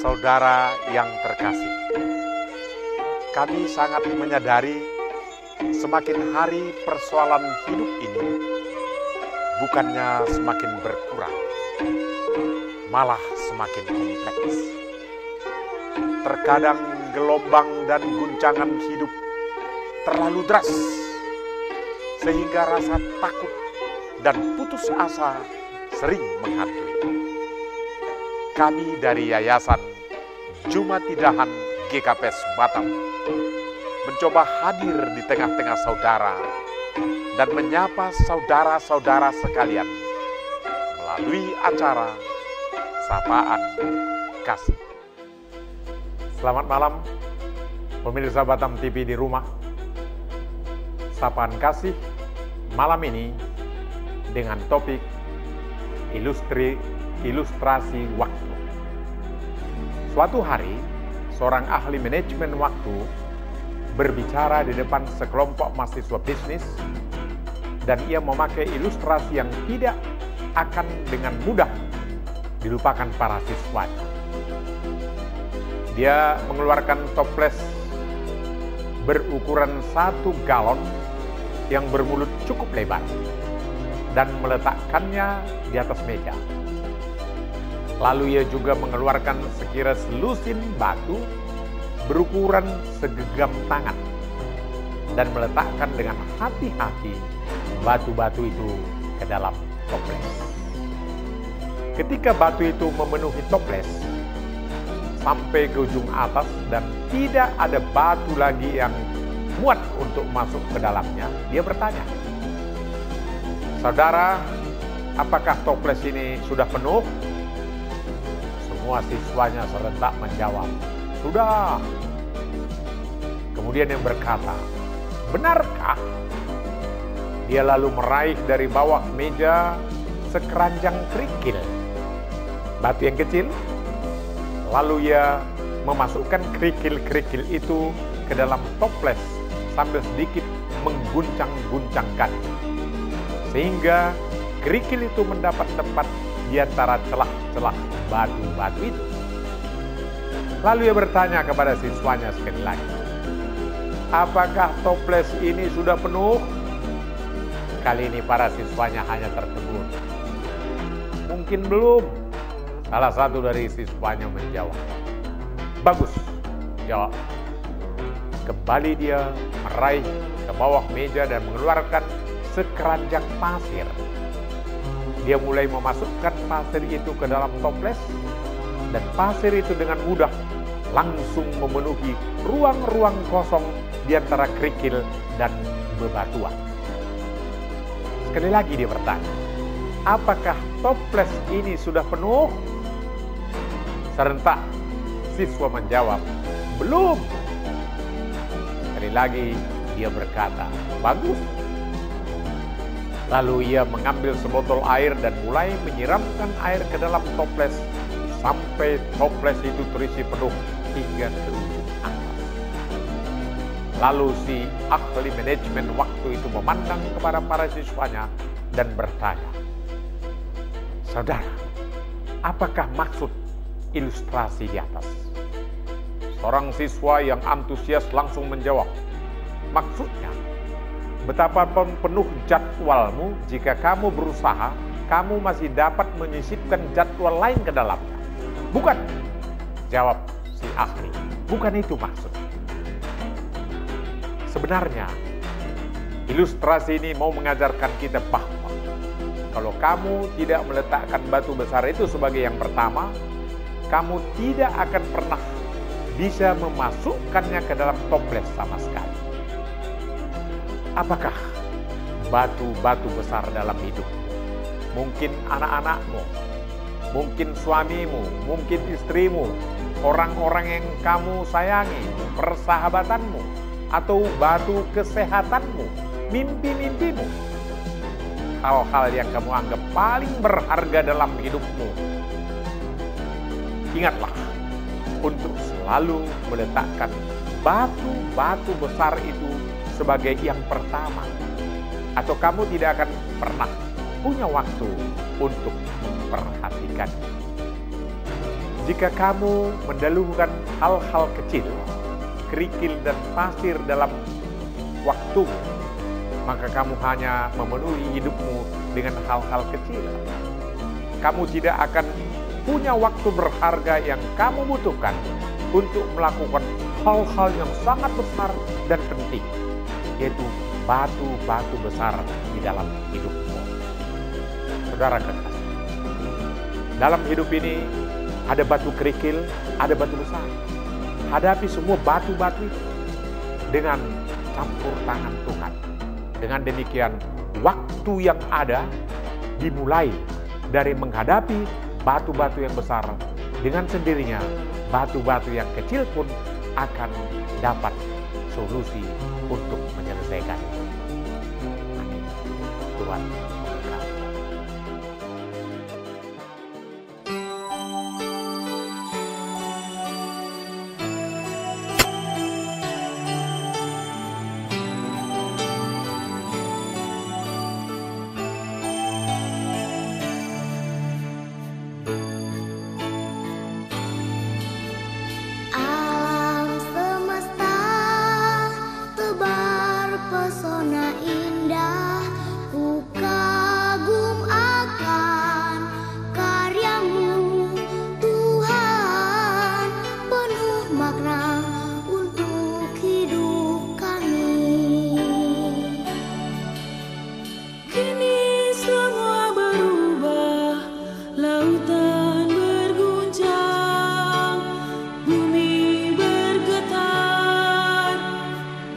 Saudara yang terkasih, kami sangat menyadari semakin hari persoalan hidup ini bukannya semakin berkurang, malah semakin kompleks. Terkadang gelombang dan guncangan hidup terlalu deras, sehingga rasa takut dan putus asa sering menghantui. Kami dari Yayasan Jumatidahan GKPS Batam mencoba hadir di tengah-tengah saudara dan menyapa saudara-saudara sekalian melalui acara Sapaan Kasih. Selamat malam pemirsa Batam TV di rumah. Sapaan Kasih malam ini dengan topik ilustrasi waktu. Suatu hari, seorang ahli manajemen waktu berbicara di depan sekelompok mahasiswa bisnis dan ia memakai ilustrasi yang tidak akan dengan mudah dilupakan para siswanya. Dia mengeluarkan toples berukuran 1 galon yang bermulut cukup lebar dan meletakkannya di atas meja. Lalu ia juga mengeluarkan sekiras lusin batu berukuran segenggam tangan dan meletakkan dengan hati-hati batu-batu itu ke dalam toples. Ketika batu itu memenuhi toples sampai ke ujung atas dan tidak ada batu lagi yang muat untuk masuk ke dalamnya, dia bertanya, "Saudara, apakah toples ini sudah penuh?" Semua siswanya serentak menjawab, "Sudah." Kemudian yang berkata, "Benarkah?" Dia lalu meraih dari bawah meja sekeranjang kerikil, batu yang kecil. Lalu ia memasukkan kerikil-kerikil itu ke dalam toples sambil sedikit mengguncang-guncangkan, sehingga kerikil itu mendapat tempat di antara celah-celah batu-batu itu. Lalu ia bertanya kepada siswanya sekali lagi, "Apakah toples ini sudah penuh?" Kali ini para siswanya hanya tertegun, "Mungkin belum." Salah satu dari siswanya menjawab, "Bagus," jawab. Kembali dia meraih ke bawah meja dan mengeluarkan sekeranjang pasir. Dia mulai memasukkan pasir itu ke dalam toples dan pasir itu dengan mudah langsung memenuhi ruang-ruang kosong di antara kerikil dan bebatuan. Sekali lagi dia bertanya, "Apakah toples ini sudah penuh?" Serentak siswa menjawab, "Belum." Sekali lagi dia berkata, "Bagus." Lalu ia mengambil sebotol air dan mulai menyiramkan air ke dalam toples sampai toples itu terisi penuh hingga ke ujung atas. Lalu si ahli manajemen waktu itu memandang kepada para siswanya dan bertanya, "Saudara, apakah maksud ilustrasi di atas?" Seorang siswa yang antusias langsung menjawab, "Maksudnya, betapapun penuh jadwalmu, jika kamu berusaha, kamu masih dapat menyisipkan jadwal lain ke dalamnya." "Bukan," jawab si ahli, "bukan itu maksud. Sebenarnya, ilustrasi ini mau mengajarkan kita bahwa kalau kamu tidak meletakkan batu besar itu sebagai yang pertama, kamu tidak akan pernah bisa memasukkannya ke dalam toples sama sekali." Apakah batu-batu besar dalam hidupmu? Mungkin anak-anakmu, mungkin suamimu, mungkin istrimu, orang-orang yang kamu sayangi, persahabatanmu, atau batu kesehatanmu, mimpi-mimpimu. Hal-hal yang kamu anggap paling berharga dalam hidupmu. Ingatlah untuk selalu meletakkan batu-batu besar itu sebagai yang pertama, atau kamu tidak akan pernah punya waktu untuk memperhatikan. Jika kamu mendahulukan hal-hal kecil, kerikil dan pasir dalam waktu, maka kamu hanya memenuhi hidupmu dengan hal-hal kecil. Kamu tidak akan punya waktu berharga yang kamu butuhkan untuk melakukan hal-hal yang sangat besar dan penting, yaitu batu-batu besar di dalam hidupmu. Saudara kekasih, dalam hidup ini ada batu kerikil, ada batu besar. Hadapi semua batu-batu itu dengan campur tangan Tuhan. Dengan demikian, waktu yang ada dimulai dari menghadapi batu-batu yang besar. Dengan sendirinya, batu-batu yang kecil pun akan dapat solusi untuk menyelesaikan. Amin. Tuhan memberkati. Pesona indah, ku kagum akan karyamu Tuhan, penuh makna untuk hidup kami. Kini semua berubah, lautan berguncang, bumi bergetar,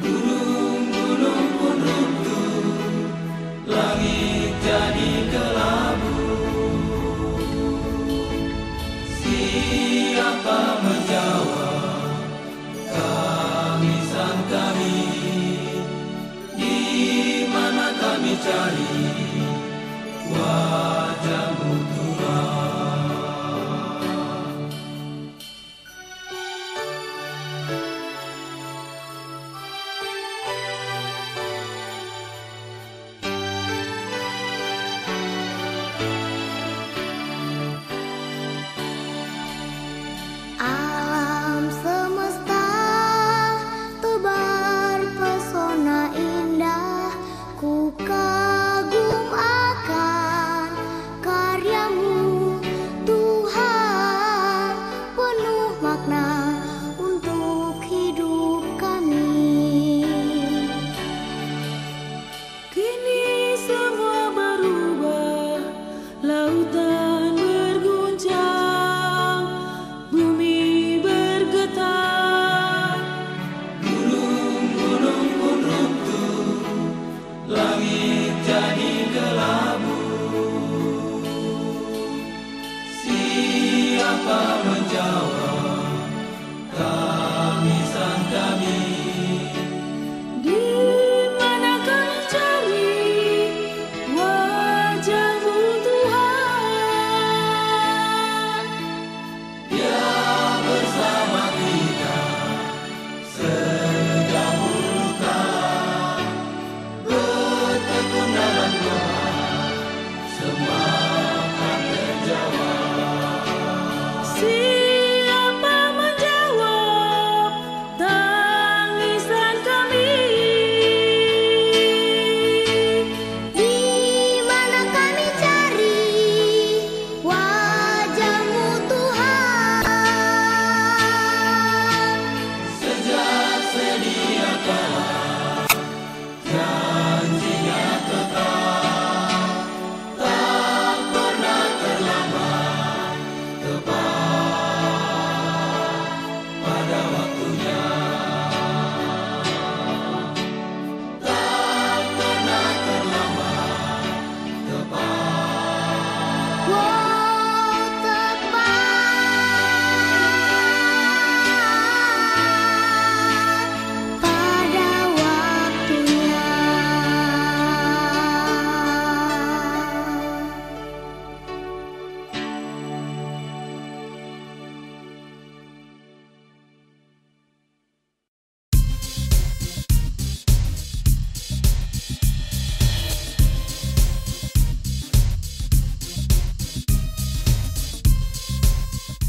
gunung-gunung pun runtuh, langit jadi kelabu. Siapa menjawab tangisan kami? Di mana kami cari wajah-Mu Tuhan? Alam semesta tebar pesona indah, ku kagum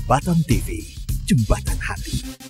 Jembatan TV, Jembatan Hati.